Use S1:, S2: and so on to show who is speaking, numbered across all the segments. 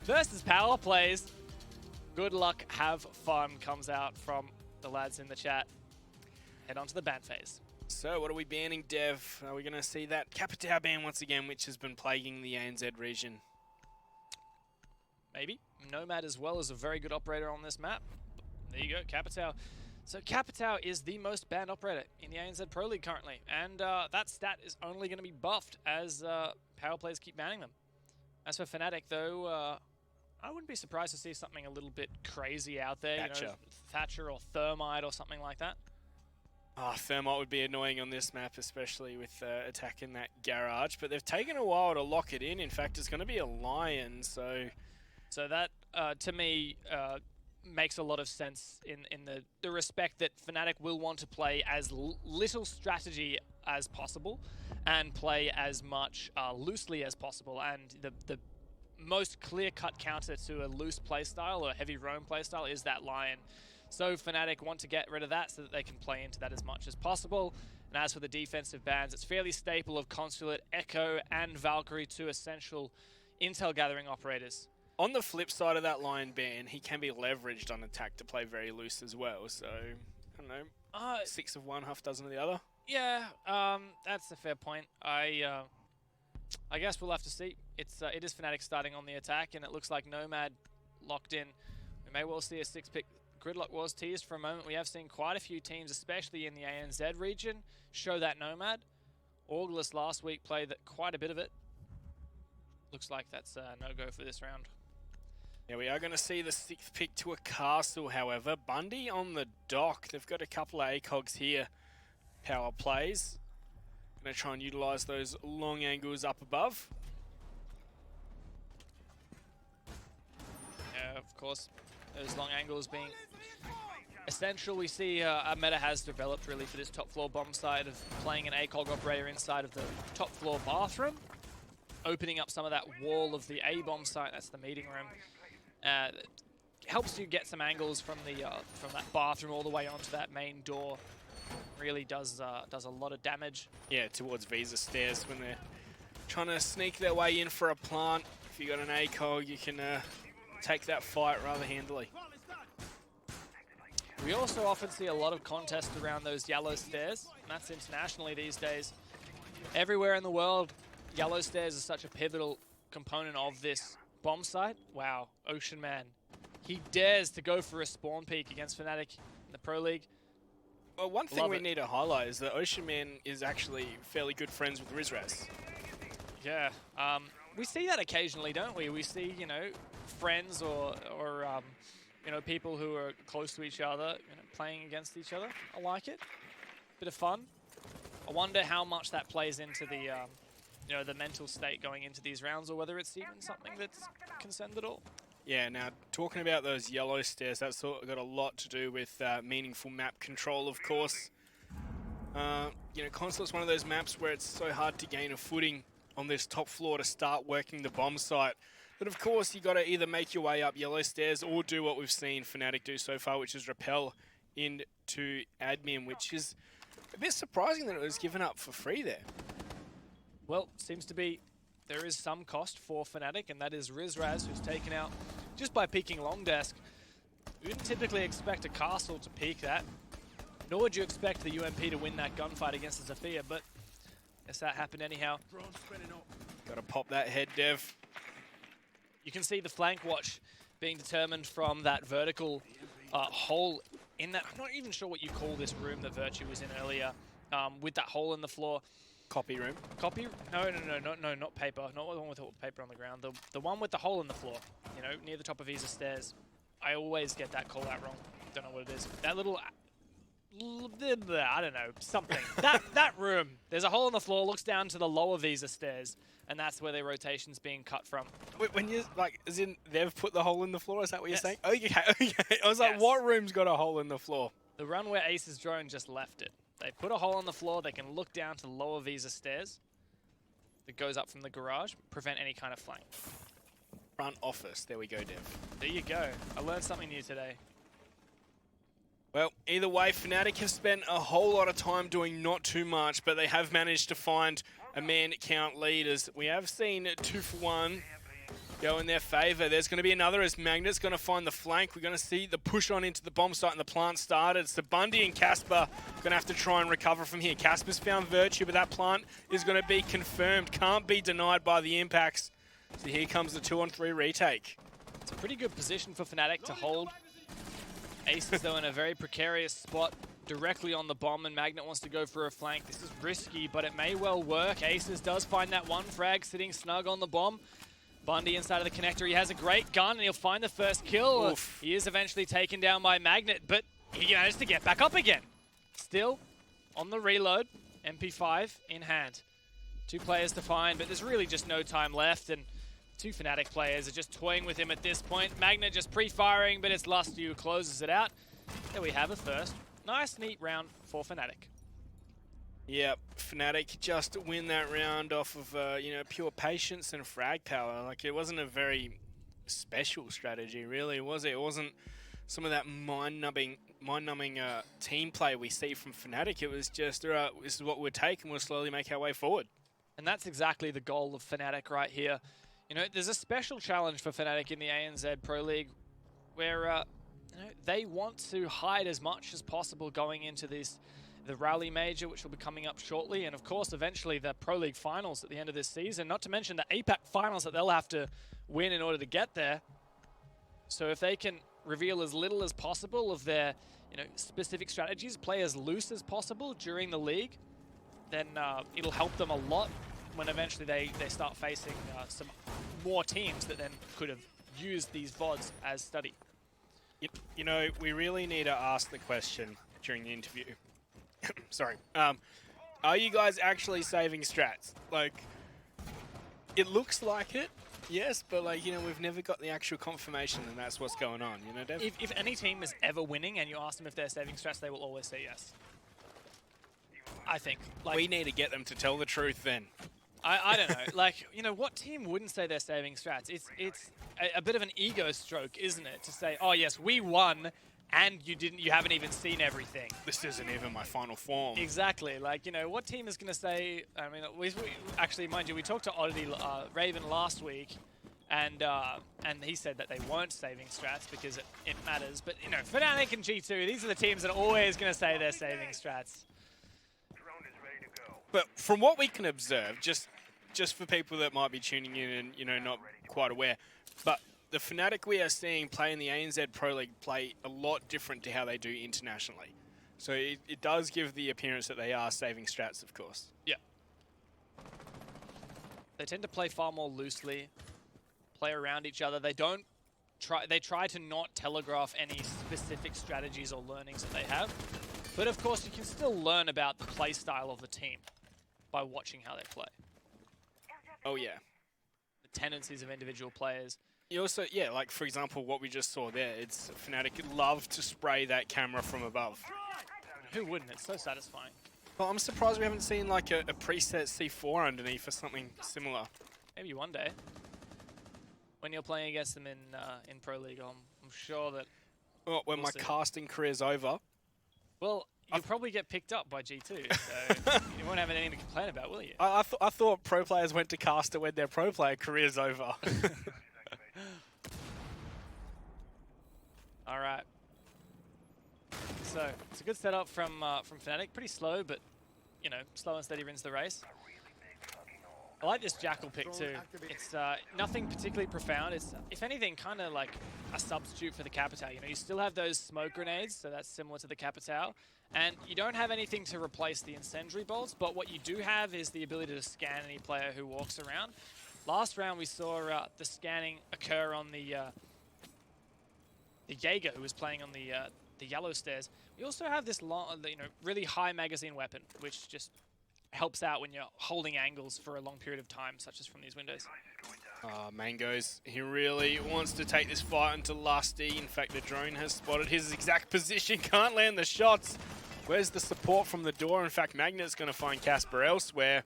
S1: versus power plays. Good luck, have fun, comes out from the lads in the chat. Head on to the ban phase.
S2: So what are we banning, Dev? Are we going to see that Capitao ban once again, which has been plaguing the ANZ region?
S1: Maybe. Nomad as well is a very good operator on this map. There you go, Capitao. So Capitao is the most banned operator in the ANZ Pro League currently, and that stat is only going to be buffed as power players keep banning them. As for Fnatic, though, I wouldn't be surprised to see something a little bit crazy out there.
S2: Thatcher.
S1: You know, Thatcher or Thermite or something like that.
S2: Oh, Thermite would be annoying on this map, especially with attacking that garage. But they've taken a while to lock it in. In fact, it's going to be a Lion, so...
S1: So that, to me, makes a lot of sense in the respect that Fnatic will want to play as little strategy as possible and play as much loosely as possible. And the most clear-cut counter to a loose playstyle or a heavy roam playstyle is that Lion. So Fnatic want to get rid of that so that they can play into that as much as possible. And as for the defensive bans, it's fairly staple of Consulate, Echo, and Valkyrie, two essential intel gathering operators.
S2: On the flip side of that Lion ban, he can be leveraged on attack to play very loose as well. So, I don't know, 6 of one, half dozen of the other.
S1: Yeah, that's a fair point. I guess we'll have to see. It is Fnatic starting on the attack, and it looks like Nomad locked in. We may well see a 6-pick. Gridlock was teased for a moment. We have seen quite a few teams, especially in the ANZ region, show that Nomad. August last week played quite a bit of it. Looks like that's a no-go for this round.
S2: Yeah, we are going to see the 6th pick to a castle, however. Bundy on the dock. They've got a couple of ACOGs here. Power plays. Going to try and utilise those long angles up above.
S1: Yeah, of course. Those long angles being essential. We see a meta has developed really for this top floor bomb side of playing an ACOG operator inside of the top floor bathroom, opening up some of that wall of the A bomb site. That's the meeting room. Helps you get some angles from that bathroom all the way onto that main door. Really does a lot of damage.
S2: Yeah, towards Visa stairs when they're trying to sneak their way in for a plant. If you got an ACOG, you can take that fight rather handily.
S1: We also often see a lot of contests around those yellow stairs, and that's internationally these days. Everywhere in the world, yellow stairs is such a pivotal component of this bomb site. Wow, Ocean Man. He dares to go for a spawn peek against Fnatic in the Pro League.
S2: Well, one thing we need to highlight is that Ocean Man is actually fairly good friends with Rizraz.
S1: Yeah, we see that occasionally, don't we? We see, you know, friends or you know, people who are close to each other, you know, playing against each other. I like it. Bit of fun. I wonder how much that plays into the, you know, the mental state going into these rounds, or whether it's even something that's concerned at all.
S2: Yeah, now talking about those yellow stairs, that's got a lot to do with meaningful map control, of course. You know, Consulate's one of those maps where it's so hard to gain a footing on this top floor to start working the bomb site. But of course, you got to either make your way up yellow stairs or do what we've seen Fnatic do so far, which is rappel into admin, which is a bit surprising that it was given up for free there.
S1: Well, seems to be there is some cost for Fnatic, and that is Rizraz, who's taken out just by peeking long desk. You wouldn't typically expect a castle to peek that, nor would you expect the UMP to win that gunfight against the Zofia, but I guess that happened anyhow.
S2: Got to pop that head, Dev.
S1: You can see the flank watch being determined from that vertical hole in that. I'm not even sure what you call this room that Virtue was in earlier, with that hole in the floor.
S2: Copy room.
S1: Copy? No, not paper. Not the one with the paper on the ground. The one with the hole in the floor. You know, near the top of Visa stairs. I always get that call out wrong. Don't know what it is. That little, I don't know, something. that room. There's a hole in the floor. Looks down to the lower Visa stairs, and that's where their rotation's being cut from.
S2: Wait, when you like, as in they've put the hole in the floor? Is that what
S1: Yes.
S2: you're saying? Okay. I was like, what room's got a hole in the floor?
S1: The run where Ace's drone just left it. They put a hole in the floor. They can look down to the lower Visa stairs that goes up from the garage, prevent any kind of flank.
S2: Front office. There we go, Dev.
S1: There you go. I learned something new today.
S2: Well, either way, Fnatic have spent a whole lot of time doing not too much, but they have managed to find a man count lead, as we have seen 2 for 1 go in their favour. There's going to be another as Magnet's going to find the flank. We're going to see the push on into the bomb site and the plant started. So Bundy and Casper going to have to try and recover from here. Casper's found Virtue, but that plant is going to be confirmed. Can't be denied by the impacts. So here comes the 2-on-3 retake.
S1: It's a pretty good position for Fnatic to hold. Ace is though in a very precarious spot directly on the bomb, and Magnet wants to go for a flank. This is risky, but it may well work. Aces does find that one frag sitting snug on the bomb. Bundy inside of the connector. He has a great gun, and he'll find the first kill.
S2: Oof.
S1: He is eventually taken down by Magnet, but he managed to get back up again. Still on the reload, MP5 in hand. 2 players to find, but there's really just no time left, and 2 Fnatic players are just toying with him at this point. Magnet just pre-firing, but it's Lusty who closes it out. There we have a first. Nice, neat round for Fnatic.
S2: Yep, Fnatic just win that round off of, you know, pure patience and frag power. Like, it wasn't a very special strategy, really, was it? It wasn't some of that mind-numbing team play we see from Fnatic. It was just, all right, this is what we'll take, and we'll slowly make our way forward.
S1: And that's exactly the goal of Fnatic right here. You know, there's a special challenge for Fnatic in the ANZ Pro League where you know, they want to hide as much as possible going into the Rally Major, which will be coming up shortly, and of course eventually the Pro League finals at the end of this season, not to mention the APAC finals that they'll have to win in order to get there. So if they can reveal as little as possible of their, you know, specific strategies, play as loose as possible during the league, then it'll help them a lot when eventually they start facing some more teams that then could have used these VODs as study.
S2: You know, we really need to ask the question during the interview. Sorry. Are you guys actually saving strats? Like, it looks like it, yes, but like, you know, we've never got the actual confirmation and that's what's going on, you know, Dev?
S1: If any team is ever winning and you ask them if they're saving strats, they will always say yes. I think. Like,
S2: we need to get them to tell the truth then.
S1: I don't know. Like, you know, what team wouldn't say they're saving strats? It's a bit of an ego stroke, isn't it? To say, oh yes, we won, and you haven't even seen everything.
S2: This isn't even my final form.
S1: Exactly. Like, you know, what team is going to say? I mean, we actually, mind you, we talked to Oddity Raven last week, and he said that they weren't saving strats because it matters. But you know, Fnatic and G2, these are the teams that are always going to say they're saving strats.
S2: But from what we can observe, just for people that might be tuning in and, you know, not quite aware, but the Fnatic we are seeing play in the ANZ Pro League play a lot different to how they do internationally. So it does give the appearance that they are saving strats, of course.
S1: Yeah. They tend to play far more loosely, play around each other. They try to not telegraph any specific strategies or learnings that they have. But of course, you can still learn about the play style of the team by watching how they play.
S2: Oh, yeah.
S1: The tendencies of individual players.
S2: You also, yeah, like, for example, what we just saw there, it's Fnatic love to spray that camera from above.
S1: Who wouldn't? It's so satisfying.
S2: Well, I'm surprised we haven't seen, like, a preset C4 underneath or something similar.
S1: Maybe one day. When you're playing against them in Pro League, I'm sure that...
S2: Well, when my casting career's over...
S1: Well, you'll probably get picked up by G2, so you won't have anything to complain about, will you?
S2: I thought pro players went to caster when their pro player career's over.
S1: All right. So it's a good setup from Fnatic. Pretty slow, but you know, slow and steady wins the race. I like this Jackal pick too. It's nothing particularly profound. It's, if anything, kind of like a substitute for the Capitao. You know, you still have those smoke grenades, so that's similar to the Capitao. And you don't have anything to replace the incendiary bolts, but what you do have is the ability to scan any player who walks around. Last round we saw the scanning occur on the Jaeger, who was playing on the yellow stairs. We also have this long, you know, really high magazine weapon, which just helps out when you're holding angles for a long period of time, such as from these windows.
S2: Mangoes, he really wants to take this fight into Lusty. In fact, the drone has spotted his exact position, can't land the shots. Where's the support from the door? In fact, Magnet's going to find Casper elsewhere.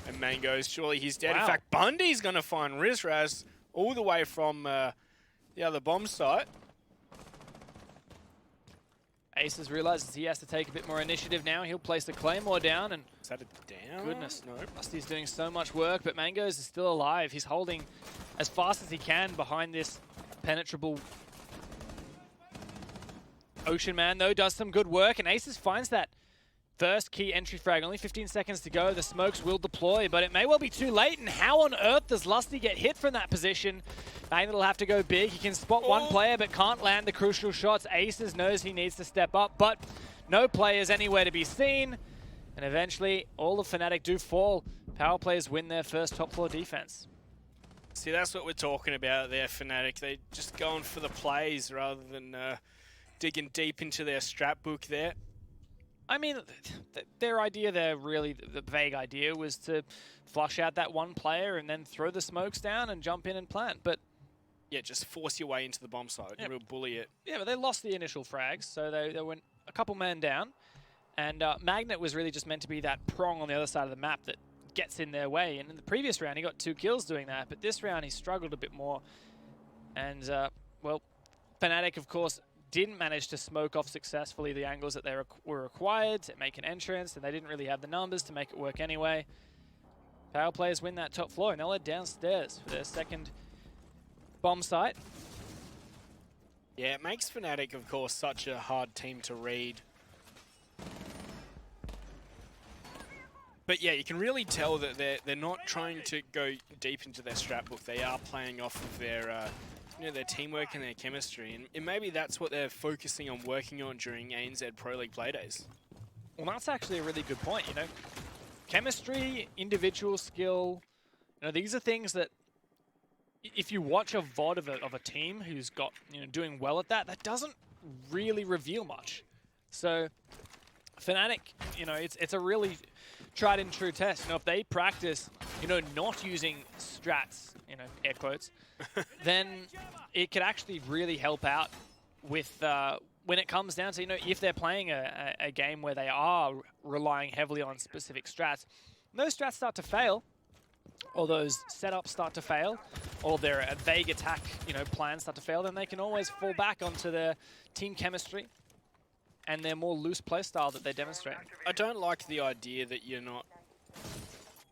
S2: And Mangoes, surely he's dead.
S1: Wow.
S2: In fact, Bundy's going to find Rizraz all the way from the other bomb site.
S1: Aces realizes he has to take a bit more initiative now. He'll place the Claymore down, and
S2: Is that a down?
S1: goodness,
S2: No.
S1: Rusty's doing so much work, but Mangoes is still alive. He's holding as fast as he can behind this penetrable Ocean Man, though, does some good work, and Aces finds that first key entry frag. Only 15 seconds to go. The smokes will deploy, but it may well be too late, and how on earth does Lusty get hit from that position? Magnet will have to go big. He can spot one player, but can't land the crucial shots. Aces knows he needs to step up, but no players anywhere to be seen, and eventually all of Fnatic do fall. Power players win their first top floor defense.
S2: See, that's what we're talking about there, Fnatic. They're just going for the plays rather than digging deep into their strat book there.
S1: I mean, their idea there, really, the vague idea, was to flush out that one player and then throw the smokes down and jump in and plant. But
S2: yeah, just force your way into the bomb site and real bully it.
S1: Yeah, but they lost the initial frags, so they went a couple men down. And Magnet was really just meant to be that prong on the other side of the map that gets in their way. And in the previous round, he got 2 kills doing that. But this round, he struggled a bit more. And, well, Fnatic, of course, didn't manage to smoke off successfully the angles that they were required to make an entrance, and they didn't really have the numbers to make it work anyway. Power players win that top floor, and they'll head downstairs for their second bomb site.
S2: Yeah, it makes Fnatic, of course, such a hard team to read. But yeah, you can really tell that they're not trying to go deep into their strat book. They are playing off of their their teamwork and their chemistry, and maybe that's what they're focusing on working on during ANZ Pro League Playdays.
S1: Well, that's actually a really good point, you know. Chemistry, individual skill, you know, these are things that if you watch a VOD of a team who's got, you know, doing well at that, that doesn't really reveal much. So Fnatic, you know, it's a really tried and true test. You know, if they practice, you know, not using strats, you know, air quotes, then it could actually really help out with when it comes down to, you know, if they're playing a game where they are relying heavily on specific strats, those strats start to fail, or those setups start to fail, or their vague attack, you know, plans start to fail, then they can always fall back onto their team chemistry and their more loose play style that they demonstrate.
S2: I don't like the idea that you're not,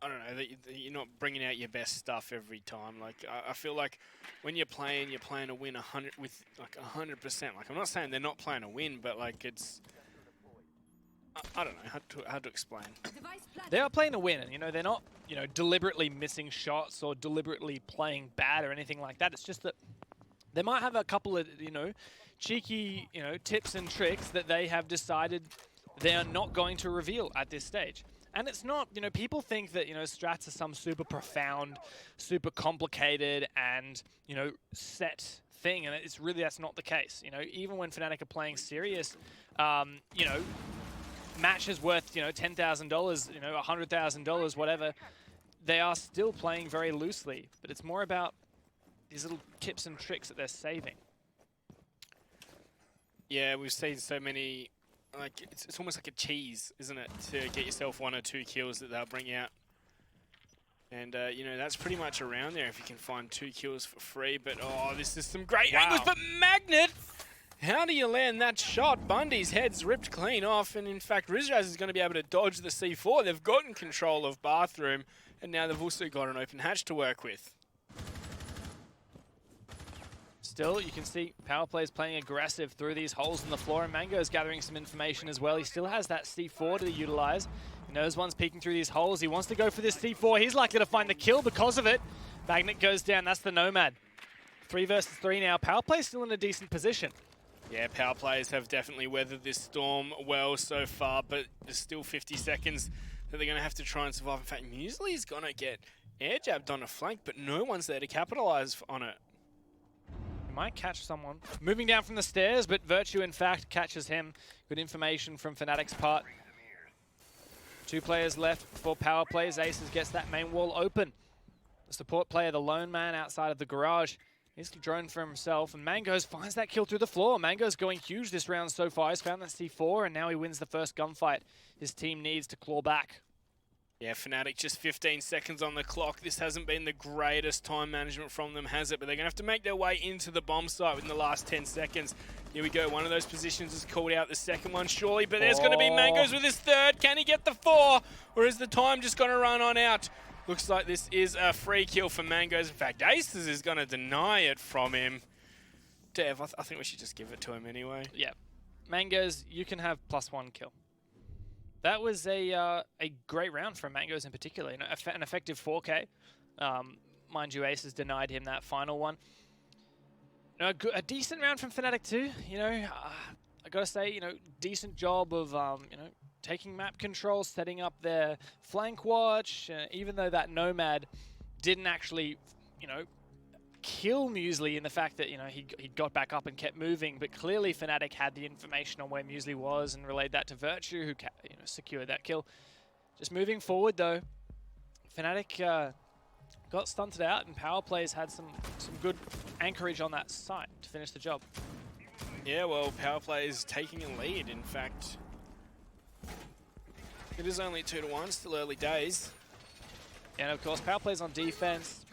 S2: I don't know, that you're not bringing out your best stuff every time. Like, I feel like when you're playing to win 100 with like 100%. Like, I'm not saying they're not playing to win, but like it's, I don't know how to explain.
S1: They are playing to win, and you know they're not, you know, deliberately missing shots or deliberately playing bad or anything like that. It's just that they might have a couple of, you know, cheeky, you know, tips and tricks that they have decided they are not going to reveal at this stage. And it's not, you know, people think that, you know, strats are some super profound, super complicated and, you know, set thing. And it's really, that's not the case. You know, even when Fnatic are playing serious, you know, matches worth, you know, $10,000, you know, $100,000, whatever, they are still playing very loosely. But it's more about these little tips and tricks that they're saving.
S2: Yeah, we've seen so many, like, it's almost like a cheese, isn't it, to get yourself 1 or 2 kills that they'll bring out. And, you know, that's pretty much around there if you can find 2 kills for free. But, oh, this is some great angles. But Magnet, how do you land that shot? Bundy's head's ripped clean off. And, in fact, Rizraz is going to be able to dodge the C4. They've gotten control of Bathroom. And now they've also got an open hatch to work with.
S1: Still, you can see Power Play's playing aggressive through these holes in the floor, and Mango's gathering some information as well. He still has that C4 to utilize. He knows one's peeking through these holes. He wants to go for this C4. He's likely to find the kill because of it. Magnet goes down. That's the Nomad. 3 versus 3 now. Power Play's still in a decent position.
S2: Yeah, Power Players have definitely weathered this storm well so far, but there's still 50 seconds that they're going to have to try and survive. In fact, Muesli's going to get air jabbed on a flank, but no one's there to capitalize on it.
S1: Might catch someone. Moving down from the stairs, but Virtue, in fact, catches him. Good information from Fnatic's part. 2 players left for Power Plays. Aces gets that main wall open. The support player, the lone man outside of the garage, he's drone for himself, and Mangoes finds that kill through the floor. Mangoes going huge this round so far. He's found that C4, and now he wins the first gunfight his team needs to claw back.
S2: Yeah, Fnatic just 15 seconds on the clock. This hasn't been the greatest time management from them, has it? But they're going to have to make their way into the bomb site within the last 10 seconds. Here we go. One of those positions is called out. The second one, surely. But there's going to be Mangoes with his third. Can he get the 4? Or is the time just going to run on out? Looks like this is a free kill for Mangoes. In fact, Aces is going to deny it from him. Dev, I think we should just give it to him anyway.
S1: Yeah. Mangoes, you can have +1 kill. That was a great round from Mangoes in particular. You know, an effective 4K. Mind you, Aces denied him that final one. You know, a decent round from Fnatic too. You know, I gotta say, you know, decent job of you know, taking map control, setting up their flank watch. Even though that Nomad didn't actually, you know, kill Muesli in the fact that, you know, he got back up and kept moving, but clearly Fnatic had the information on where Muesli was and relayed that to Virtue, who you know, secured that kill. Just moving forward though, Fnatic got stunted out, and Power Plays had some good anchorage on that site to finish the job.
S2: Yeah, well, Power Play is taking a lead, in fact. It is only 2-1, still early days.
S1: And of course, Power Play's on defense.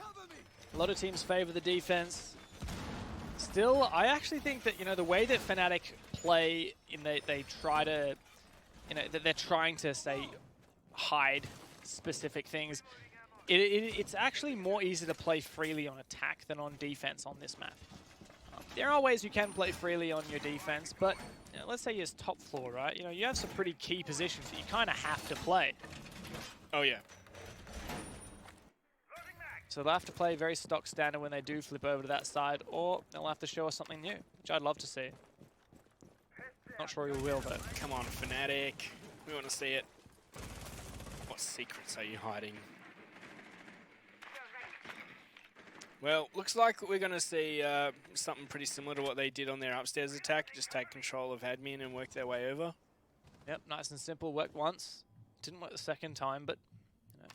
S1: A lot of teams favor the defense. Still, I actually think that, you know, the way that Fnatic play, they try to, you know, that they're trying to, say, hide specific things. It's actually more easy to play freely on attack than on defense on this map. There are ways you can play freely on your defense, but you know, let's say you're top floor, right? You know, you have some pretty key positions that you kind of have to play.
S2: Oh yeah.
S1: So they'll have to play very stock standard when they do flip over to that side, or they'll have to show us something new, which I'd love to see. Not sure we will, though.
S2: Come on, Fnatic. We want to see it. What secrets are you hiding? Well, looks like we're going to see something pretty similar to what they did on their upstairs attack. Just take control of admin and work their way over.
S1: Yep, nice and simple. Worked once. Didn't work the second time, but you know,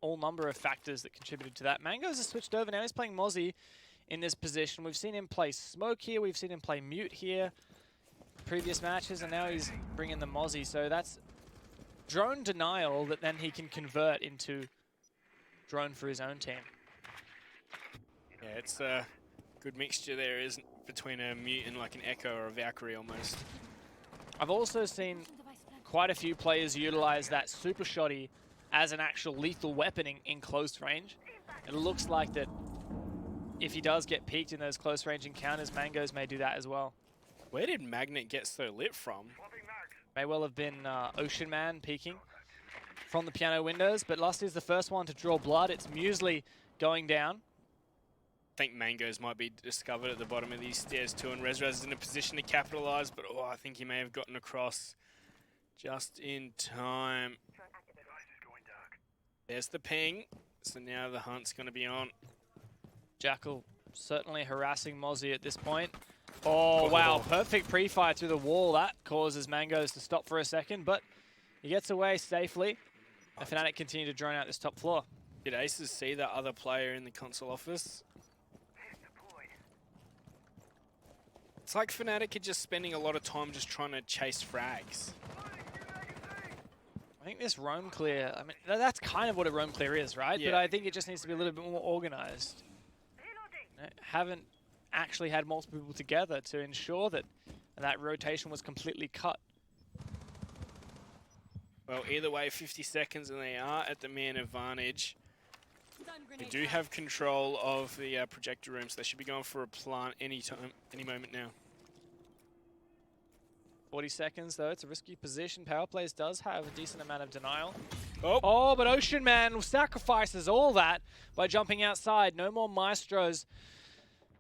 S1: all number of factors that contributed to that. Mangoes has switched over. Now he's playing Mozzie in this position. We've seen him play Smoke here. We've seen him play Mute here previous matches, and now he's bringing the Mozzie. So that's drone denial that then he can convert into drone for his own team.
S2: Yeah, it's a good mixture there, isn't it, between a Mute and like an Echo or a Valkyrie almost.
S1: I've also seen quite a few players utilize that Super Shotty as an actual lethal weapon in close range. It looks like that if he does get peaked in those close range encounters, Mangoes may do that as well.
S2: Where did Magnet get so lit from?
S1: May well have been Ocean Man peeking from the piano windows, but Lust is the first one to draw blood. It's Muesli going down.
S2: I think Mangoes might be discovered at the bottom of these stairs too, and Rezraz is in a position to capitalize, but oh, I think he may have gotten across just in time. There's the ping, so now the hunt's going to be on.
S1: Jackal certainly harassing Mozzie at this point. Oh, wow, perfect pre-fire through the wall. That causes Mangoes to stop for a second, but he gets away safely. And Fnatic continue to drone out this top floor.
S2: Did Aces see that other player in the console office? It's like Fnatic are just spending a lot of time just trying to chase frags.
S1: I think this roam clear, I mean, that's kind of what a roam clear is, right?
S2: Yeah.
S1: But I think it just needs to be a little bit more organized. You know, haven't actually had multiple people together to ensure that that rotation was completely cut.
S2: Well, either way, 50 seconds and they are at the man advantage. They do have control of the projector room, so they should be going for a plant any moment now.
S1: 40 seconds, though. It's a risky position. Power Plays does have a decent amount of denial.
S2: Oh,
S1: But Ocean Man sacrifices all that by jumping outside. No more Maestros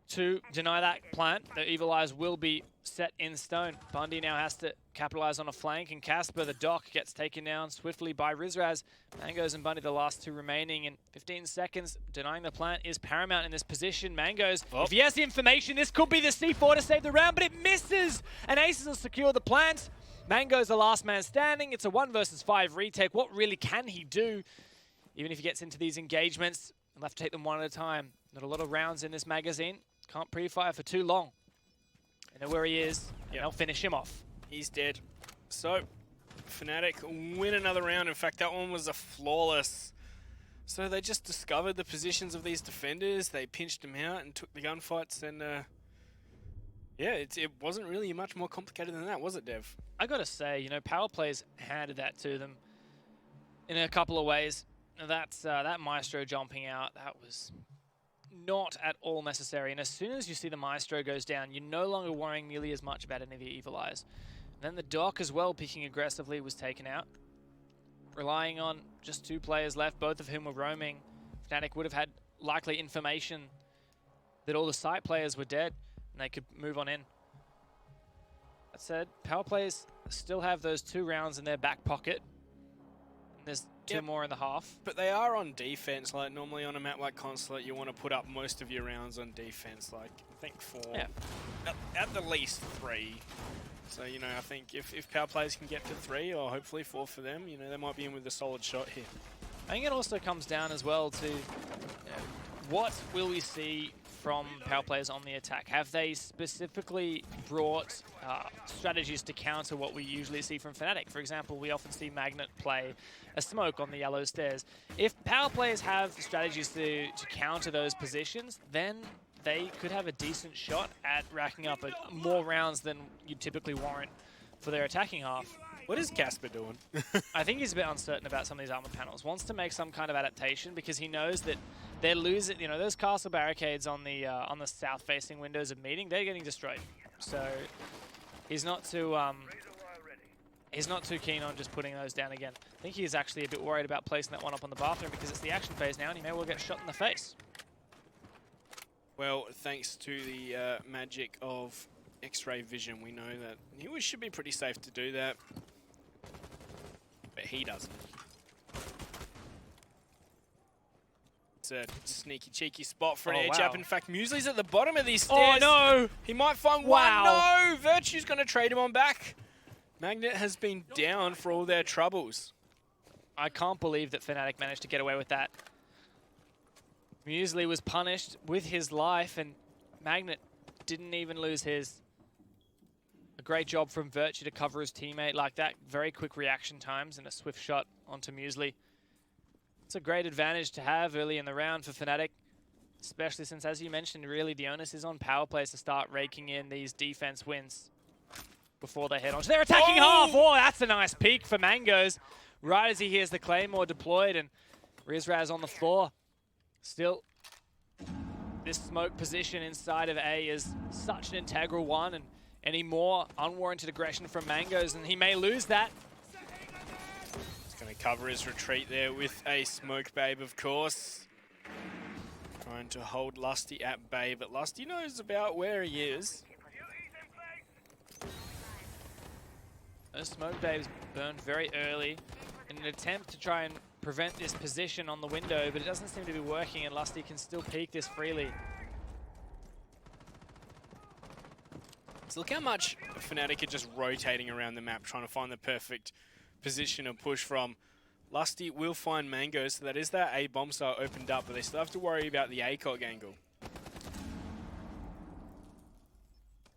S1: to deny that plant. The Evil Eyes will be set in stone. Bundy now has to capitalize on a flank, and Casper, the Doc, gets taken down swiftly by Rizraz. Mangoes and Bundy, the last two remaining in 15 seconds. Denying the plant is paramount in this position. Mangoes, if he has the information, this could be the C4 to save the round, but it misses, and Aces will secure the plant. Mangoes the last man standing. It's a 1 versus 5 retake. What really can he do? Even if he gets into these engagements, he'll have to take them one at a time. Not a lot of rounds in this magazine. Can't pre-fire for too long. They know where he is, and they'll finish him off.
S2: He's dead. So, Fnatic win another round. In fact, that one was a flawless. So they just discovered the positions of these defenders. They pinched them out and took the gunfights. And Yeah, it wasn't really much more complicated than that, was it, Dev?
S1: I gotta say, you know, power plays handed that to them in a couple of ways. That Maestro jumping out, that was not at all necessary. And as soon as you see the Maestro goes down, you're no longer worrying nearly as much about any of the Evil Eyes. And then the Doc as well, picking aggressively, was taken out. Relying on just 2 players left, both of whom were roaming. Fnatic would have had likely information that all the site players were dead, and they could move on in. That said, power players still have those 2 rounds in their back pocket. And there's 2 more in the half.
S2: But they are on defense. Like normally on a map like Consulate, you want to put up most of your rounds on defense. Like I think 4, at the least 3. So you know, I think if power players can get to 3 or hopefully 4 for them, you know, they might be in with a solid shot here.
S1: I think it also comes down as well to what will we see from power players on the attack? Have they specifically brought strategies to counter what we usually see from Fnatic? For example, we often see Magnet play a smoke on the yellow stairs. If power players have strategies to counter those positions, then they could have a decent shot at racking up more rounds than you typically warrant for their attacking half.
S2: What is Casper doing?
S1: I think he's a bit uncertain about some of these armor panels. Wants to make some kind of adaptation because he knows that they're losing. You know, those castle barricades on the south-facing windows of meeting, they're getting destroyed. So he's not too keen on just putting those down again. I think he's actually a bit worried about placing that one up on the bathroom because it's the action phase now, and he may well get shot in the face.
S2: Well, thanks to the magic of X-ray vision, we know that he should be pretty safe to do that. But he doesn't. It's a sneaky, cheeky spot for an air jab. In fact, Muesli's at the bottom of these stairs.
S1: Oh, no!
S2: He might find one. No! Virtue's going to trade him on back. Magnet has been down for all their troubles.
S1: I can't believe that Fnatic managed to get away with that. Muesli was punished with his life, and Magnet didn't even lose his. A great job from Virtue to cover his teammate like that. Very quick reaction times and a swift shot onto Muesli. It's a great advantage to have early in the round for Fnatic, especially since, as you mentioned, really the onus is on power plays to start raking in these defense wins before they head on to their attacking half. Oh, that's a nice peek for Mangoes. Right as he hears the Claymore deployed, and Rizraz on the floor. Still, this smoke position inside of A is such an integral one, and any more unwarranted aggression from Mangoes, and he may lose that.
S2: He's going to cover his retreat there with a smoke babe, of course. Trying to hold Lusty at bay, but Lusty knows about where he is.
S1: Those smoke babes burned very early in an attempt to try and prevent this position on the window, but it doesn't seem to be working, and Lusty can still peek this freely.
S2: So look how much Fnatic are just rotating around the map, trying to find the perfect position to push from. Lusty will find Mangoes, so that is that A bomb site opened up, but they still have to worry about the ACOG angle.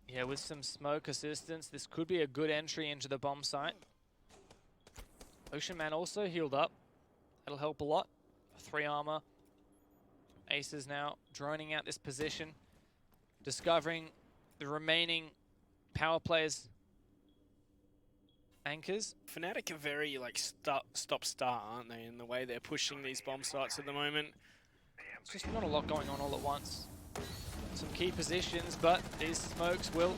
S1: Yeah, with some smoke assistance, this could be a good entry into the bomb site. Ocean Man also healed up. That'll help a lot. 3 armor. Aces now droning out this position, discovering the remaining power players' anchors.
S2: Fnatic are very like stop-start, aren't they, in the way they're pushing these bomb sites at the moment.
S1: It's just not a lot going on all at once. Some key positions, but these smokes will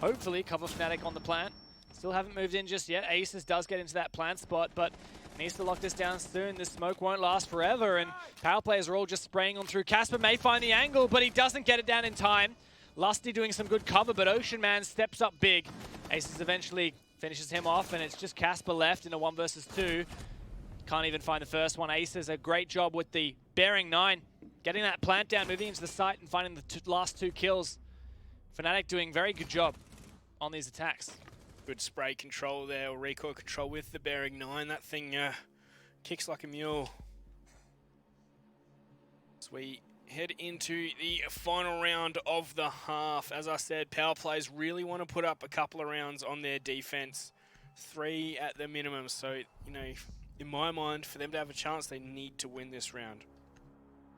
S1: hopefully cover Fnatic on the plant. Still haven't moved in just yet. Aces does get into that plant spot, but needs to lock this down soon. This smoke won't last forever, and power players are all just spraying on through. Casper may find the angle, but he doesn't get it down in time. Lusty doing some good cover, but Ocean Man steps up big. Aces eventually finishes him off, and it's just Casper left in a 1 versus 2. Can't even find the first one. Aces a great job with the bearing 9. Getting that plant down, moving into the site, and finding the last 2 kills. Fnatic doing very good job on these attacks.
S2: Good spray control there, or recoil control with the bearing 9. That thing kicks like a mule. So we head into the final round of the half. As I said, power plays really want to put up a couple of rounds on their defense. 3 at the minimum. So, you know, in my mind, for them to have a chance, they need to win this round.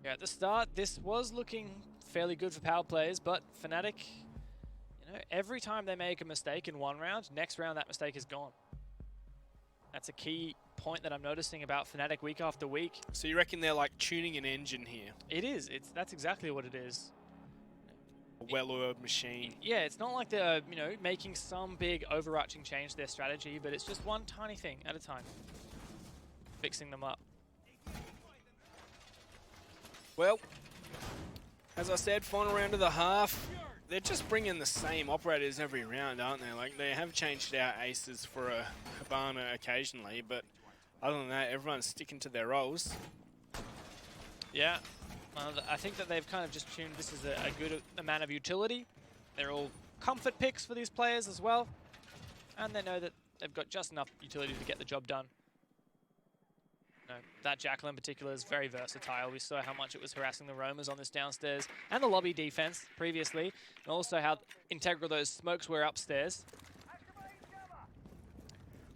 S2: Yeah,
S1: at the start, this was looking fairly good for power players, but Fnatic, You know, every time they make a mistake in one round, next round that mistake is gone. That's a key point that I'm noticing about Fnatic week after week.
S2: So you reckon they're like tuning an engine here?
S1: It is. That's exactly what it is.
S2: A well-oiled machine.
S1: Yeah, it's not like they're, you know, making some big overarching change to their strategy, but it's just one tiny thing at a time. Fixing them up.
S2: Well, as I said, final round of the half. They're just bringing the same operators every round, aren't they? Like, they have changed out aces for a Hibana occasionally, but other than that, everyone's sticking to their roles.
S1: Yeah, I think that they've kind of just tuned this as a good amount of utility. They're all comfort picks for these players as well, and they know that they've got just enough utility to get the job done. No, that Jackal in particular is very versatile. We saw how much it was harassing the roamers on this downstairs and the lobby defense previously, and also how integral those smokes were upstairs.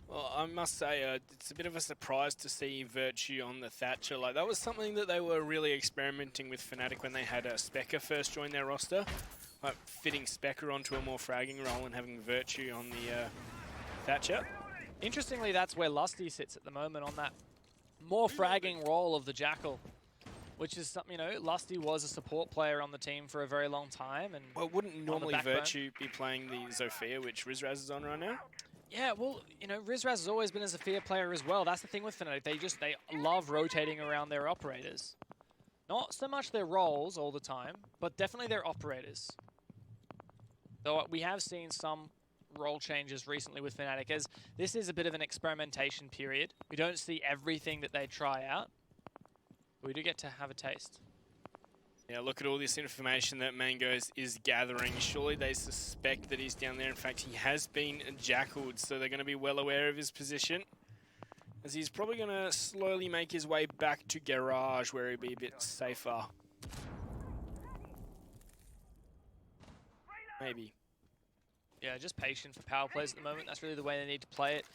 S2: Well, I must say, it's a bit of a surprise to see Virtue on the Thatcher. Like, that was something that they were really experimenting with Fnatic when they had Specker first join their roster. Like, fitting Specker onto a more fragging role and having Virtue on the Thatcher.
S1: Interestingly, that's where Lusty sits at the moment, on that more fragging role of the Jackal, which is something, you know, Lusty was a support player on the team for a very long time. And
S2: well, wouldn't normally Virtue be playing the Zofia, which Rizraz is on right now?
S1: Yeah, well, you know, Rizraz has always been a Zofia player as well. That's the thing with Fnatic. They love rotating around their operators. Not so much their roles all the time, but definitely their operators. Though we have seen some role changes recently with Fnatic, as this is a bit of an experimentation period. We don't see everything that they try out. We do get to have a taste.
S2: Yeah, look at all this information that Mangoes is gathering. Surely they suspect that he's down there. In fact, he has been jackaled, so they're going to be well aware of his position, as he's probably going to slowly make his way back to Garage, where he'll be a bit safer. Maybe.
S1: Yeah, just patient for power plays at the moment. That's really the way they need to play it.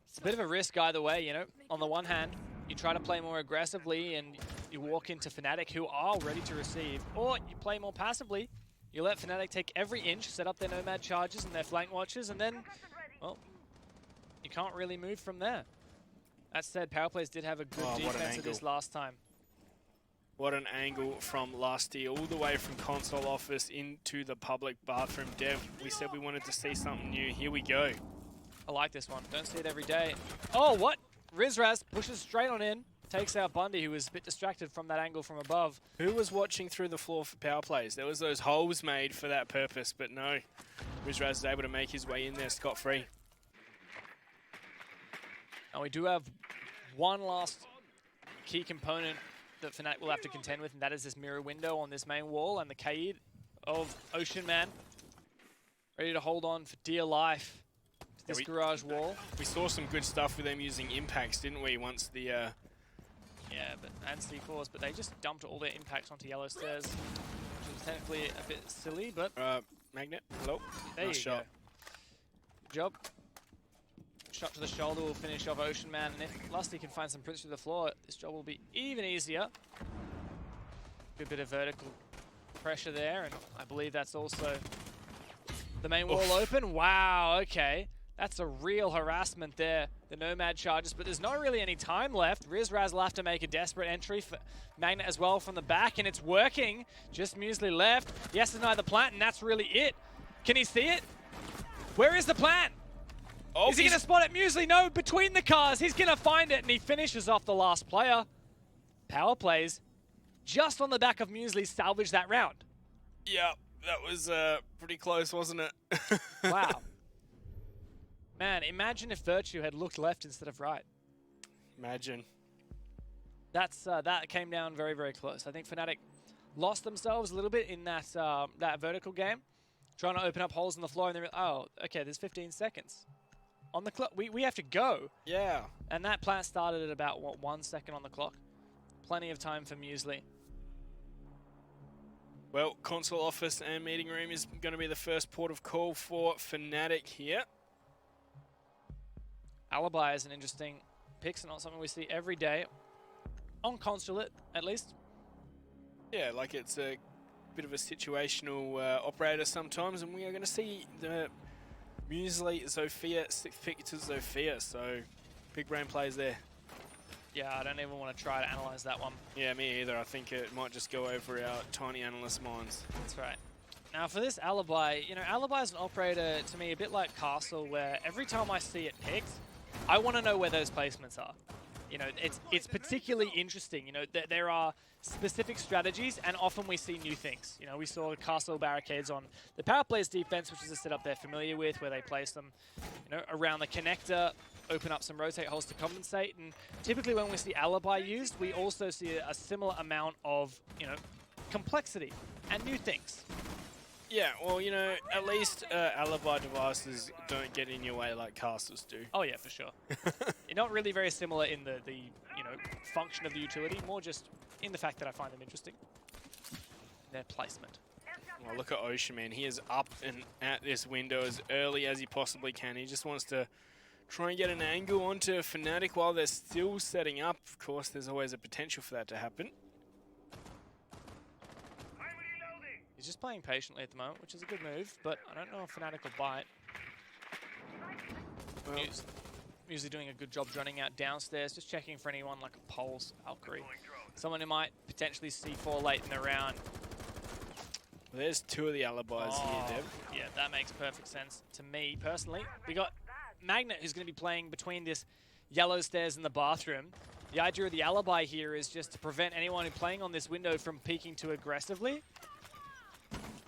S1: It's a bit of a risk either way, you know. On the one hand, you try to play more aggressively and you walk into Fnatic, who are ready to receive. Or you play more passively. You let Fnatic take every inch, set up their Nomad charges and their flank watches, and then, well, you can't really move from there. That said, power plays did have a good defense of this last time.
S2: What an angle from Lusty, all the way from console office into the public bathroom. Dev, we said we wanted to see something new. Here we go.
S1: I like this one. Don't see it every day. Oh, what? Rizraz pushes straight on in. Takes out Bundy, who was a bit distracted from that angle from above.
S2: Who was watching through the floor for power plays? There was those holes made for that purpose, but no. Rizraz is able to make his way in there scot-free.
S1: And we do have one last key component that Fnatic will have to contend with, and that is this mirror window on this main wall, and the Kaid of Ocean Man ready to hold on for dear life to this garage wall.
S2: We saw some good stuff with them using impacts, didn't we, once the...
S1: Yeah, and C4s, but they just dumped all their impacts onto yellow stairs, which was technically a bit silly, but...
S2: Magnet, hello.
S1: There
S2: nice
S1: you
S2: shot.
S1: go. Good job. Shot to the shoulder will finish off Ocean Man, and if Lusty can find some prints through the floor, this job will be even easier. Good bit of vertical pressure there, and I believe that's also the main wall open. Wow, okay. That's a real harassment there, the Nomad charges, but there's not really any time left. Rizraz will have to make a desperate entry for Magnet as well from the back, and it's working. Just Muesli left. He has to deny the plant, and that's really it. Can he see it? Where is the plant? Oh, is he going to spot it? Muesli, no, between the cars. He's going to find it, and he finishes off the last player. Power plays just on the back of Muesli salvage that round.
S2: Yeah, that was pretty close, wasn't it?
S1: Wow. Man, imagine if Virtue had looked left instead of right.
S2: Imagine.
S1: That's that came down very, very close. I think Fnatic lost themselves a little bit in that that vertical game, trying to open up holes in the floor, and they're oh, okay, there's 15 seconds on the clock. We have to go.
S2: Yeah.
S1: And that plant started at about what 1 second on the clock. Plenty of time for Muesli.
S2: Well, console office and meeting room is going to be the first port of call for Fnatic here.
S1: Alibi is an interesting pick, so not something we see every day on consulate, at least.
S2: Yeah, like it's a bit of a situational operator sometimes, and we are going to see the Muesli Zofia 6th pick to Zofia, so big brain plays there.
S1: Yeah, I don't even want to try to analyze that one.
S2: Yeah, me either. I think it might just go over our tiny analyst minds.
S1: That's right. Now for this Alibi, you know, Alibi is an operator to me a bit like Castle, where every time I see it picked, I want to know where those placements are. You know, it's particularly interesting. You know, there are specific strategies, and often we see new things. You know, we saw Castle barricades on the power players defense, which is a setup they're familiar with, where they place them, you know, around the connector, open up some rotate holes to compensate. And typically when we see Alibi used, we also see a similar amount of, you know, complexity and new things.
S2: Yeah, well, you know, at least Alibi devices don't get in your way like castles do.
S1: Oh yeah, for sure. You're not really very similar in the you know, function of the utility, more just in the fact that I find them interesting. Their placement.
S2: Well, look at Ocean, man. He is up and at this window as early as he possibly can. He just wants to try and get an angle onto Fnatic while they're still setting up. Of course, there's always a potential for that to happen.
S1: He's just playing patiently at the moment, which is a good move, but I don't know if Fnatic will bite. Well, usually doing a good job running out downstairs, just checking for anyone like a Pulse, Valkyrie. Someone who might potentially C4 late in the round.
S2: Well, there's two of the Alibis here, Dev.
S1: Yeah, that makes perfect sense to me personally. We got Magnet, who's going to be playing between this yellow stairs and the bathroom. The idea of the Alibi here is just to prevent anyone who's playing on this window from peeking too aggressively.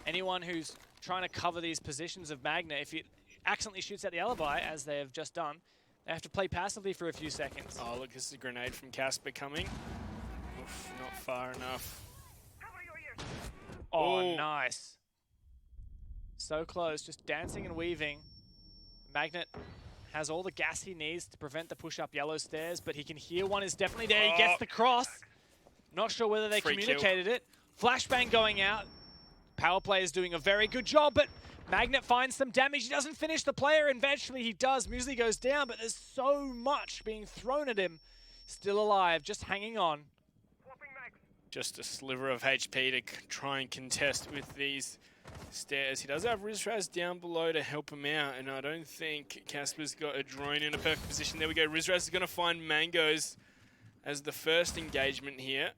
S1: Anyone who's trying to cover these positions of Magnet, if it accidentally shoots at the Alibi, as they have just done, they have to play passively for a few seconds.
S2: Oh, look, this is a grenade from Casper coming. Oof, not far enough.
S1: Oh, nice. So close, just dancing and weaving. Magnet has all the gas he needs to prevent the push-up yellow stairs, but he can hear one is definitely there. He gets the cross. Not sure whether they communicated it. Flashbang going out. Power play is doing a very good job, but Magnet finds some damage. He doesn't finish the player, and eventually he does. Muesli goes down, but there's so much being thrown at him. Still alive, just hanging on.
S2: Just a sliver of HP to try and contest with these stairs. He does have Rizraz down below to help him out, and I don't think Casper's got a drone in a perfect position. There we go. Rizraz is going to find Mangoes as the first engagement here.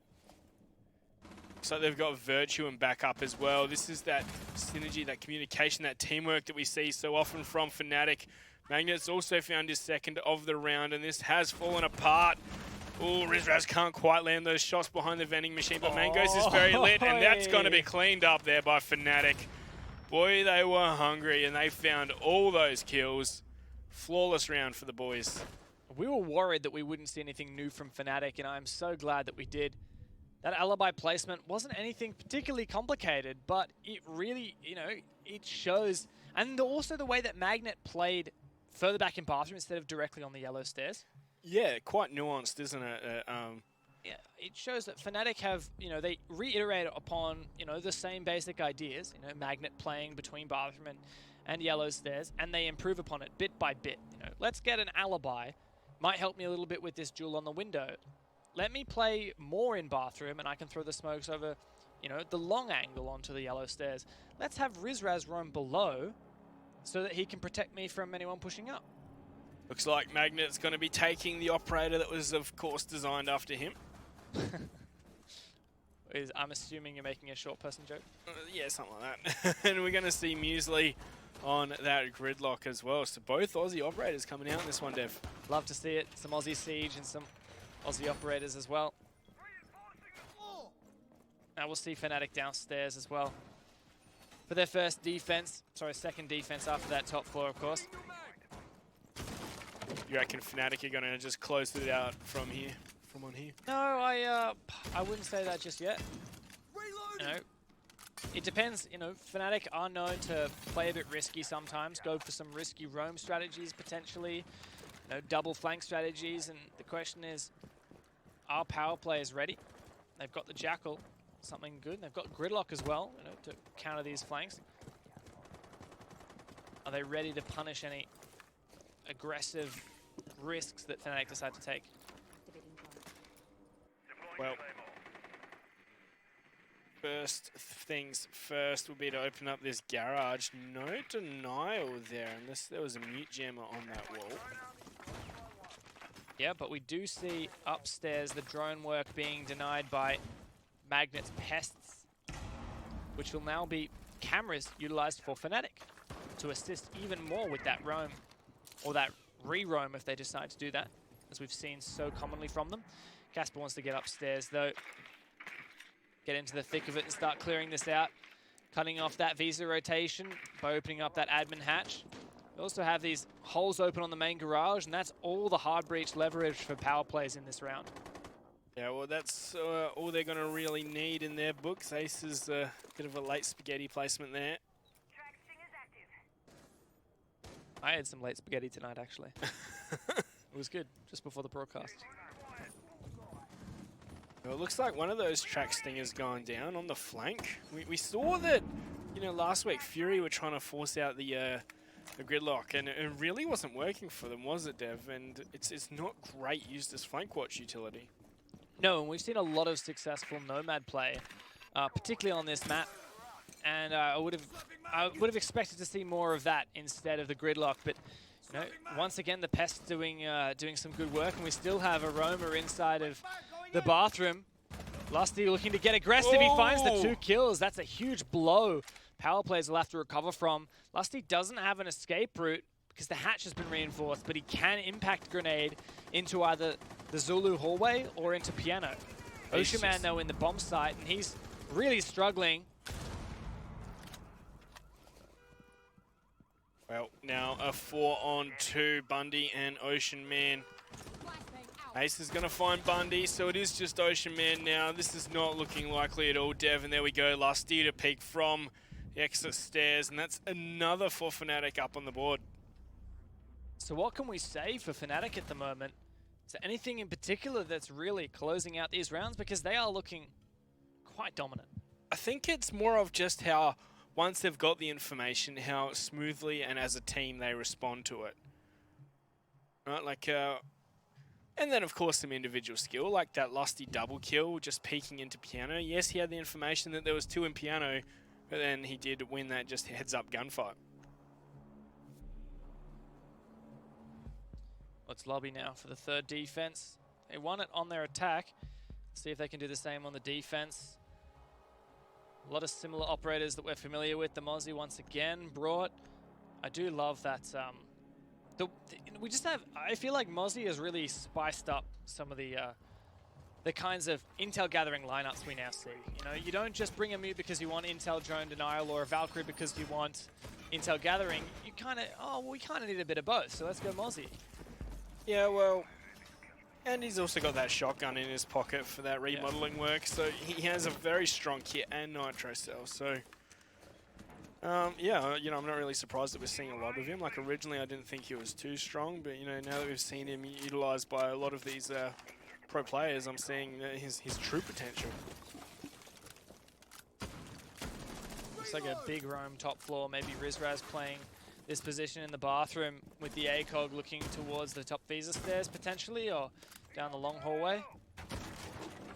S2: So they've got Virtue and backup as well. This is that synergy, that communication, that teamwork that we see so often from Fnatic. Magnet's also found his second of the round, and this has fallen apart. Oh, Rizraz can't quite land those shots behind the vending machine, but Mangoes is very lit, and that's going to be cleaned up there by Fnatic. Boy, they were hungry, and they found all those kills. Flawless round for the boys.
S1: We were worried that we wouldn't see anything new from Fnatic, and I'm so glad that we did. That Alibi placement wasn't anything particularly complicated, but it really, you know, it shows. And also the way that Magnet played further back in bathroom instead of directly on the yellow stairs.
S2: Yeah, quite nuanced, isn't it?
S1: Yeah, it shows that Fnatic have, you know, they reiterate upon, you know, the same basic ideas. You know, Magnet playing between bathroom and yellow stairs, and they improve upon it bit by bit. You know, let's get an Alibi. Might help me a little bit with this duel on the window. Let me play more in bathroom, and I can throw the smokes over, you know, the long angle onto the yellow stairs. Let's have Rizraz roam below so that he can protect me from anyone pushing up.
S2: Looks like Magnet's going to be taking the operator that was, of course, designed after him.
S1: I'm assuming you're making a short person joke?
S2: Yeah, something like that. And we're going to see Muesli on that gridlock as well. So both Aussie operators coming out in this one, Dev.
S1: Love to see it. Some Aussie Siege and some Aussie operators as well. Now we'll see Fnatic downstairs as well for their first defense. Sorry, second defense after that top floor, of course.
S2: You reckon Fnatic are going to just close it out from here, from on here?
S1: No, I wouldn't say that just yet. You know, it depends. You know, Fnatic are known to play a bit risky sometimes, go for some risky roam strategies potentially, you know, double flank strategies, and the question is, are power players ready? They've got the Jackal, something good. They've got Gridlock as well, you know, to counter these flanks. Are they ready to punish any aggressive risks that Fnatic decide to take?
S2: Well, First things first will be to open up this garage. No denial there, unless there was a mute jammer on that wall.
S1: Yeah, but we do see upstairs the drone work being denied by Magnet's pests, which will now be cameras utilized for Fnatic to assist even more with that roam, or that re-roam if they decide to do that, as we've seen so commonly from them. Casper wants to get upstairs though, get into the thick of it and start clearing this out, cutting off that visa rotation by opening up that admin hatch. We also have these holes open on the main garage, and that's all the hard breach leverage for power plays in this round.
S2: Yeah, well, that's all they're going to really need in their books. Ace is a bit of a late spaghetti placement there.
S1: I had some late spaghetti tonight, actually. It was good, just before the broadcast.
S2: Well, it looks like one of those track stingers gone down on the flank. We saw that, you know, last week Fury were trying to force out the gridlock, and it really wasn't working for them, was it, Dev? And it's not great used as flank watch utility.
S1: No, and we've seen a lot of successful Nomad play, particularly on this map. And I would have expected to see more of that instead of the gridlock. But you know, once again, the Pest's doing some good work, and we still have a roamer inside of the bathroom. Lusty looking to get aggressive. He finds the 2 kills. That's a huge blow. Power players will have to recover from. Lusty doesn't have an escape route because the hatch has been reinforced, but he can impact grenade into either the Zulu hallway or into Piano. Ocean Man, though, in the bomb site, and he's really struggling.
S2: Well, now a 4-on-2, Bundy and Ocean Man. Ace is going to find Bundy, so it is just Ocean Man now. This is not looking likely at all, Dev, and there we go. Lusty to peek from the exit stairs, and that's another for Fnatic up on the board.
S1: So what can we say for Fnatic at the moment? Is there anything in particular that's really closing out these rounds? Because they are looking quite dominant.
S2: I think it's more of just how, once they've got the information, how smoothly and as a team they respond to it. Right, like, and then of course some individual skill, like that Lusty double kill, just peeking into Piano. Yes, he had the information that there was 2 in Piano, but then he did win that just heads-up gunfight.
S1: Let's lobby now for the 3rd defense. They won it on their attack. See if they can do the same on the defense. A lot of similar operators that we're familiar with. The Mozzie once again brought. I do love that. We just have. I feel like Mozzie has really spiced up some of the kinds of intel gathering lineups we now see. You know, you don't just bring a mute because you want intel drone denial or a Valkyrie because you want intel gathering. You kind of, we kind of need a bit of both. So let's go Mozzie.
S2: Yeah, well, and he's also got that shotgun in his pocket for that remodeling work, so he has a very strong kit and nitro cell. So, yeah, you know, I'm not really surprised that we're seeing a lot of him. Like, originally I didn't think he was too strong, but, you know, now that we've seen him utilized by a lot of these pro players, I'm seeing his true potential.
S1: Looks like a big roam top floor. Maybe Rizraz playing this position in the bathroom with the ACOG looking towards the top visa stairs potentially, or down the long hallway.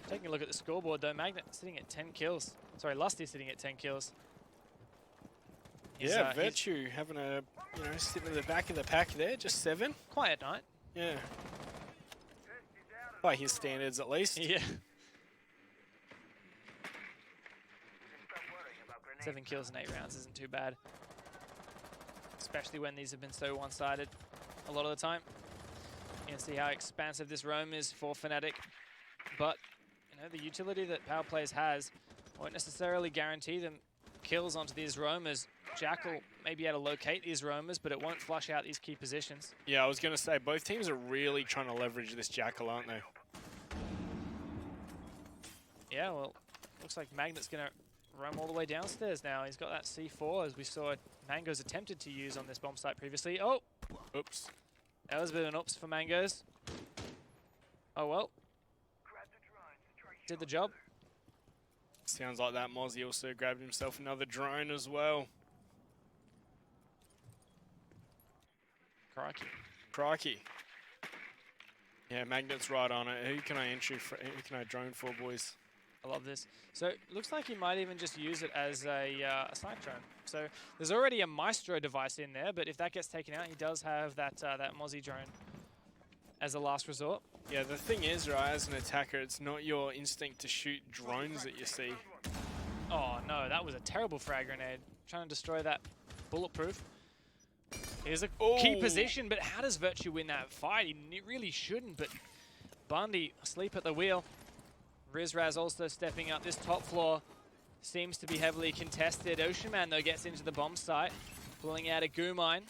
S1: Taking a look at the scoreboard though, Magnet sitting at 10 kills. Sorry, Lusty sitting at 10 kills.
S2: Yeah, Virtue having a, you know, sitting at the back of the pack there, just 7.
S1: Quiet night.
S2: Yeah. By his standards at least.
S1: Yeah. 7 kills in 8 rounds isn't too bad. Especially when these have been so one-sided a lot of the time. You can see how expansive this roam is for Fnatic. But, you know, the utility that Power Plays has won't necessarily guarantee them kills onto these roamers. Jackal may be able to locate these roamers, but it won't flush out these key positions.
S2: Yeah, I was going to say, both teams are really trying to leverage this Jackal, aren't they?
S1: Yeah, well, looks like Magnet's going to roam all the way downstairs now. He's got that C4, as we saw Mangoes attempted to use on this bomb site previously. Oh!
S2: Oops.
S1: That was a bit of an oops for Mangoes. Oh well. Did the job.
S2: Sounds like that Mozzie also grabbed himself another drone as well.
S1: Crikey.
S2: Crikey. Yeah, Magnet's right on it. Who can I entry for? Who can I drone for, boys?
S1: I love this. So it looks like he might even just use it as a snipe drone. So there's already a Maestro device in there, but if that gets taken out, he does have that that Mozzie drone as a last resort.
S2: Yeah, the thing is, right, as an attacker, it's not your instinct to shoot drones that you see.
S1: Oh no, that was a terrible frag grenade. Trying to destroy that bulletproof. Here's a key position, but how does Virtue win that fight? He really shouldn't, but Bundy asleep at the wheel. Rizraz also stepping up. This top floor seems to be heavily contested. Ocean Man, though, gets into the bomb site, pulling out a goo mine.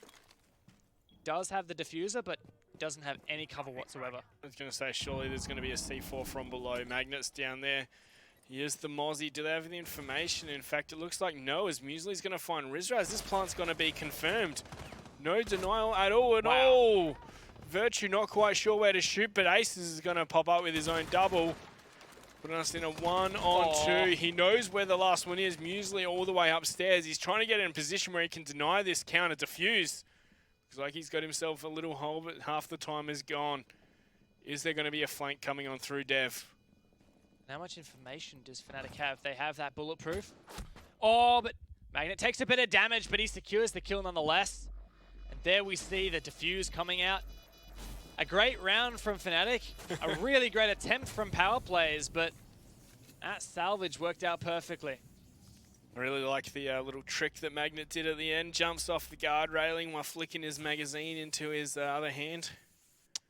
S1: Does have the diffuser, but doesn't have any cover whatsoever.
S2: I was going to say, surely there's going to be a C4 from below. Magnet's down there. Here's the Mozzie. Do they have the information? In fact, it looks like no, as Muesli's going to find Rizraz. This plant's going to be confirmed. No denial at all at all. Virtue not quite sure where to shoot, but Aces is going to pop up with his own double. Putting us in a 1-on-2. He knows where the last one is. Muesli all the way upstairs. He's trying to get in a position where he can deny this counter defuse. Looks like he's got himself a little hole, but half the time is gone. Is there going to be a flank coming on through Dev?
S1: How much information does Fnatic have? They have that bulletproof. Oh, but Magnet takes a bit of damage, but he secures the kill nonetheless. And there we see the defuse coming out. A great round from Fnatic. A really great attempt from Power Plays, but that salvage worked out perfectly.
S2: I really like the little trick that Magnet did at the end. Jumps off the guard railing while flicking his magazine into his other hand.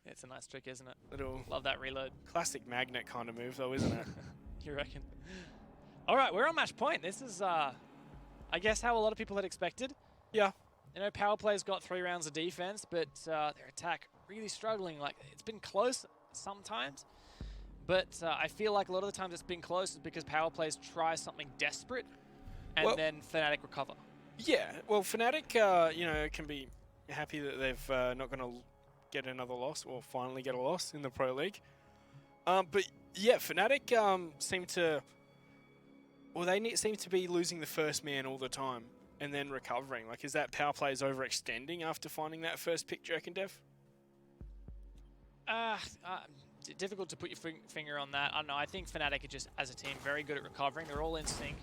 S1: Yeah, it's a nice trick, isn't it?
S2: Little
S1: love that reload.
S2: Classic Magnet kind of move, though, isn't it?
S1: You reckon? All right, we're on match point. This is, I guess, how a lot of people had expected.
S2: Yeah.
S1: You know, Power Play's got 3 rounds of defense, but their attack really struggling. Like, it's been close sometimes, but I feel like a lot of the times it's been close is because Power Plays try something desperate, and then Fnatic recover. Yeah,
S2: well, Fnatic, you know, can be happy that they've not going to get another loss, or finally get a loss in the Pro League. But yeah, Fnatic seem to, well, they seem to be losing the first man all the time and then recovering. Like, is that Power Plays overextending after finding that first pick, do you reckon, Dev?
S1: Difficult to put your finger on that. I don't know. I think Fnatic are just, as a team, very good at recovering. They're all in sync.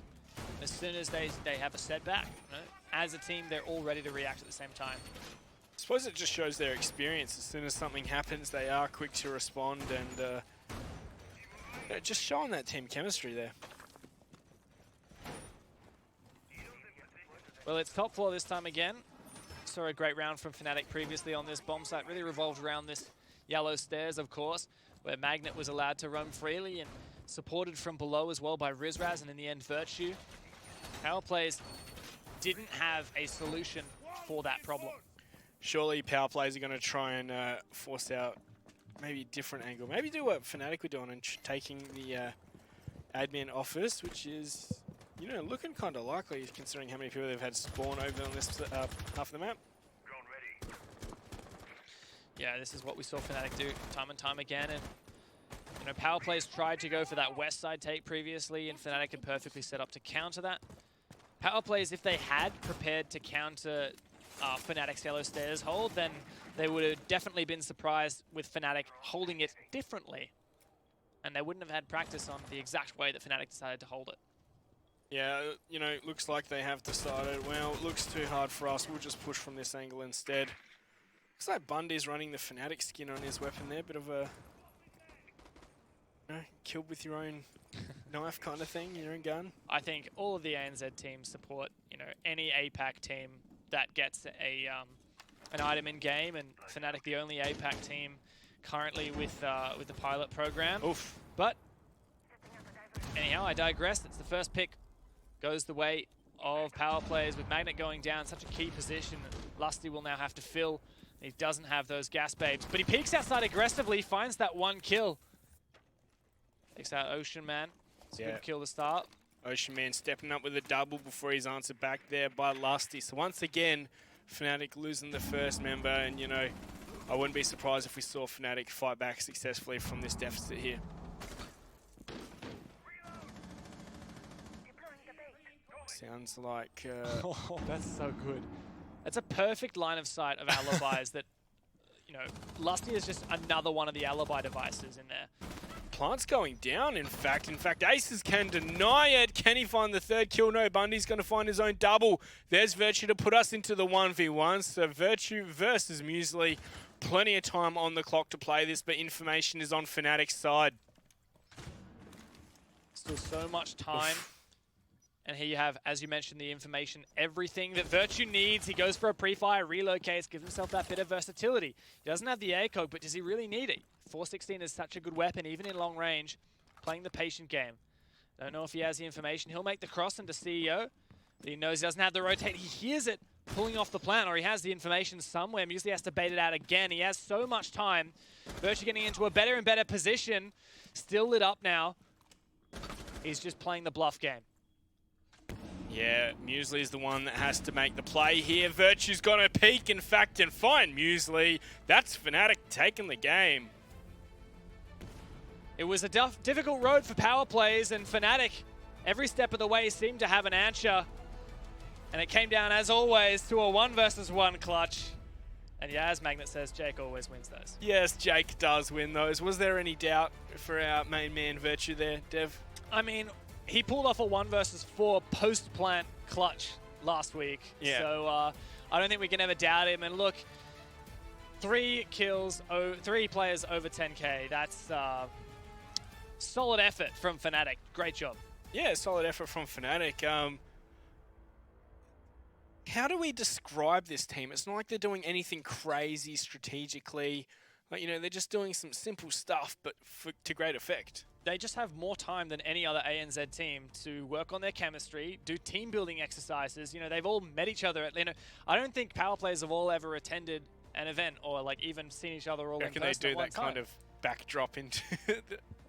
S1: As soon as they have a setback, you know, as a team, they're all ready to react at the same time.
S2: I suppose it just shows their experience. As soon as something happens, they are quick to respond, and just showing that team chemistry there.
S1: Well, it's top floor this time again. Saw a great round from Fnatic previously on this bomb site. Really revolved around this yellow stairs, of course, where Magnet was allowed to roam freely and supported from below as well by Rizraz, and in the end, Virtue. Power Plays didn't have a solution for that problem.
S2: Surely Power Plays are going to try and force out maybe a different angle. Maybe do what Fnatic were doing and taking the admin office, which is, you know, looking kind of likely considering how many people they've had spawn over on this half of the map.
S1: Yeah, this is what we saw Fnatic do time and time again. And you know, Power Plays tried to go for that west side take previously, and Fnatic had perfectly set up to counter that. Power Plays, if they had prepared to counter Fnatic's yellow stairs hold, then they would have definitely been surprised with Fnatic holding it differently. And they wouldn't have had practice on the exact way that Fnatic decided to hold it.
S2: Yeah, you know, looks like they have decided, well, it looks too hard for us, we'll just push from this angle instead. Looks like Bundy's running the Fnatic skin on his weapon there, bit of a, you know, killed with your own knife kind of thing, your own gun.
S1: I think all of the ANZ teams support, you know, any APAC team that gets a an item in game, and Fnatic the only APAC team currently with the pilot program.
S2: Oof.
S1: But anyhow, I digress. It's the first pick goes the way of Power Plays, with Magnet going down, such a key position that Lusty will now have to fill. He doesn't have those gas babes, but he peeks outside aggressively, finds that one kill. Takes out Ocean Man. It's a good kill to start.
S2: Ocean Man stepping up with a double before he's answered back there by Lusty. So once again, Fnatic losing the first member, and you know, I wouldn't be surprised if we saw Fnatic fight back successfully from this deficit here. Sounds like...
S1: Oh, that's so good. That's a perfect line of sight of alibis that, you know, Lusty is just another one of the alibi devices in there.
S2: Plant's going down, in fact. Aces can deny it. Can he find the third kill? No, Bundy's going to find his own double. There's Virtue to put us into the 1v1. So Virtue versus Muesli. Plenty of time on the clock to play this, but information is on Fnatic's side.
S1: Still so much time. Oof. And here you have, as you mentioned, the information, everything that Virtue needs. He goes for a pre-fire, relocates, gives himself that bit of versatility. He doesn't have the ACOG, but does he really need it? 416 is such a good weapon, even in long range, playing the patient game. Don't know if he has the information. He'll make the cross into CEO, but he knows he doesn't have the rotate. He hears it pulling off the plant, or he has the information somewhere. Muesli has to bait it out again. He has so much time. Virtue getting into a better and better position. Still lit up now. He's just playing the bluff game.
S2: Yeah, Muesli is the one that has to make the play here. Virtue's got to peek, in fact, and find Muesli. That's Fnatic taking the game.
S1: It was a difficult road for power plays, and Fnatic, every step of the way, seemed to have an answer. And it came down, as always, to a 1 versus 1 clutch. And yeah, as Magnet says, Jake always wins those.
S2: Yes, Jake does win those. Was there any doubt for our main man Virtue there, Dev?
S1: I mean, he pulled off a 1 versus 4 post-plant clutch last week.
S2: Yeah.
S1: So I don't think we can ever doubt him. And look, 3 kills, 3 players over 10k. That's solid effort from Fnatic. Great job.
S2: Yeah, solid effort from Fnatic. How do we describe this team? It's not like they're doing anything crazy strategically. Like, you know, they're just doing some simple stuff, but to great effect.
S1: They just have more time than any other ANZ team to work on their chemistry, do team building exercises. You know, they've all met each other. I don't think power players have all ever attended an event or like even seen each other all in person.
S2: Reckon they do that kind of backdrop into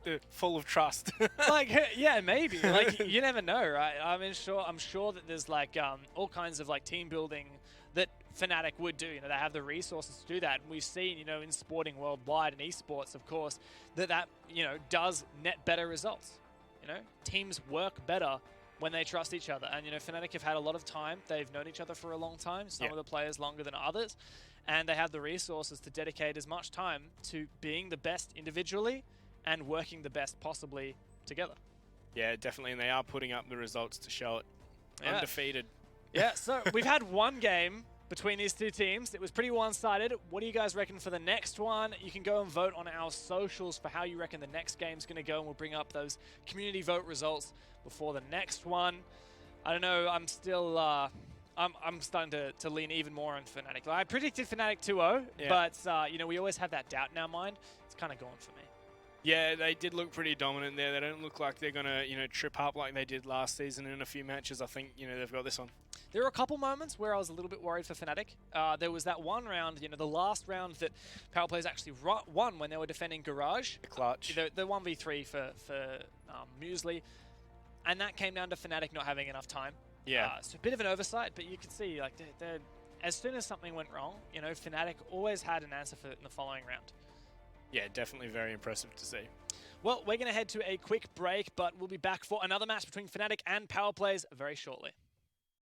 S2: the full of trust.
S1: Like, yeah, maybe. Like, you never know, right? I mean, I'm sure that there's like all kinds of like team building that Fnatic would do. You know, they have the resources to do that. And we've seen, you know, in sporting worldwide and esports, of course, that you know, does net better results. You know, teams work better when they trust each other. And, you know, Fnatic have had a lot of time. They've known each other for a long time, some of the players longer than others. And they have the resources to dedicate as much time to being the best individually and working the best possibly together.
S2: Yeah, definitely. And they are putting up the results to show it. Yeah. Undefeated.
S1: Yeah, so we've had one game between these two teams. It was pretty one-sided. What do you guys reckon for the next one? You can go and vote on our socials for how you reckon the next game's going to go, and we'll bring up those community vote results before the next one. I don't know. I'm still... I'm starting to lean even more on Fnatic. I predicted Fnatic 2-0, but you know, we always have that doubt in our mind. It's kind of gone for me.
S2: Yeah, they did look pretty dominant there. They don't look like they're going to, you know, trip up like they did last season in a few matches. I think, you know, they've got this on.
S1: There were a couple moments where I was a little bit worried for Fnatic. There was that one round, you know, the last round that Power Players actually won when they were defending Garage.
S2: The clutch.
S1: The 1v3 for Muesli. And that came down to Fnatic not having enough time.
S2: Yeah.
S1: It's a bit of an oversight, but you can see, like, they're, as soon as something went wrong, you know, Fnatic always had an answer for it in the following round.
S2: Yeah, definitely very impressive to see.
S1: Well, we're going to head to a quick break, but we'll be back for another match between Fnatic and Power Players very shortly.